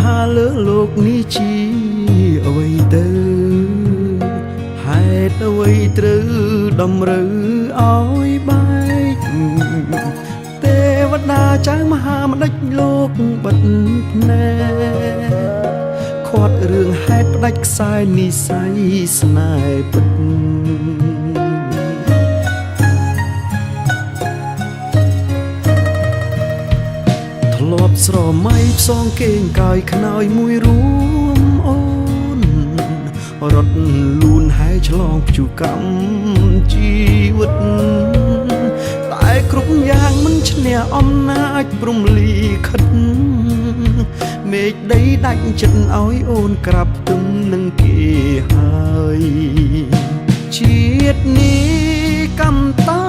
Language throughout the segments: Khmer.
ហាលើលោកនេះជាអ្វីទៅហេតុអ្វីត្រូវតម្រូវឲ្យបែកទេវតាចៅមហាម្ដេចលោកបិទភ្នែកខាត់រឿងហេតុផ្ដាច់ខ្សែនិស័យស្នេហ៍ពិតធ្លាប់ស្រមៃផ្សងគេងកាយខ្នើយមួយរួមអូនរត់លូនហែឆ្លងព្យុកម្មជីវិតតែគ្រប់យ៉ាងមិនឈ្នះអំណាចព្រំលីខិតមេឃដីដាច់ចិត្តឲ្យអូនក្រាបផ្ទឹមនឹងគេហើយជាតិនេះកម្មតា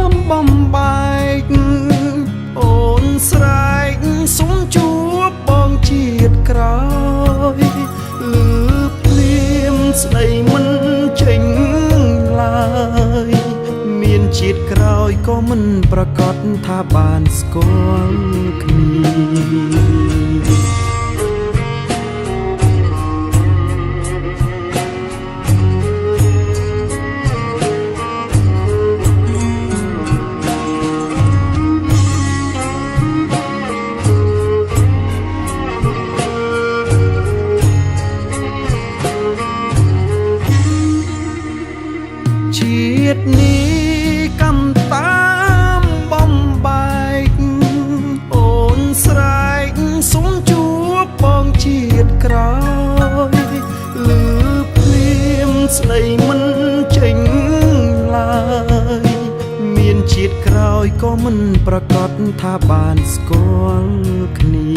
មបំបែកអូនស្រែកសុំជួបបងជាតិក្រោយលឺភ្លៀងស្ដីមិនចេញឡើយមានជាតិក្រោយក៏មិនប្រកាសថាបានស្គាល់គ្នាជាតិនេះកម្មតាមបំបែកអូនស្រែកសុំជួបបងជាតិក្រោយលឺភ្លៀងស្ដីមិនចេញឡើយមានជាតិក្រោយក៏មិនប្រកាសថាបានស្គាល់គ្នា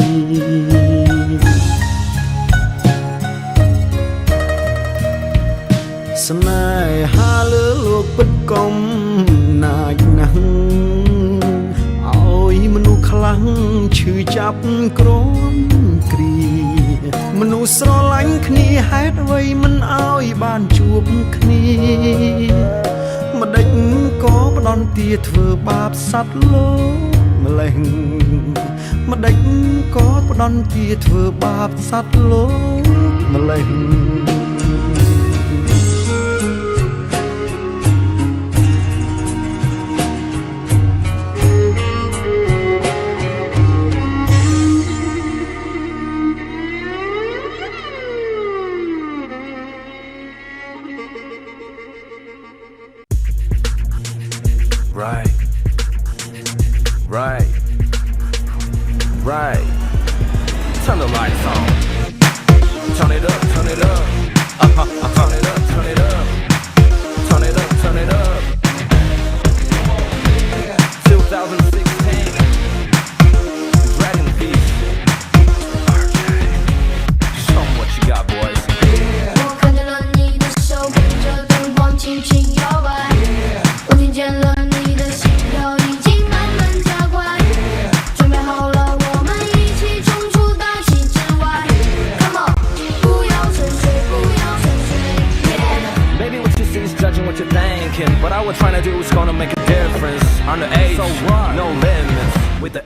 ស្នេហាលើលោកពិតកុំណាចណាស់ឲ្យមនុស្សខ្លាំងឈឺចាប់ក្រំគ្រាមនុស្សស្រឡាញ់គ្នាហេតុអ្វីមិនឲ្យបានជួបគ្នាម្ដេចក៏ផ្ដន់ទាធ្វើបាបសត្វលោកម្លេះម្ដេចក៏ផ្ដន់ទាធ្វើបាបសត្វលោកម្លេះRight, right, right. Turn the lights on. Turn it up, turn it up. Turn it up, turn it up. Turn it up, turn it up. 2016. Dragon Peace. Show 'em what you got, boys. 我看见了你的手，跟着灯光轻轻摇摆。我听见了。What you're thinking, but all we're trying to do is gonna make a difference. On the age, so no limits with the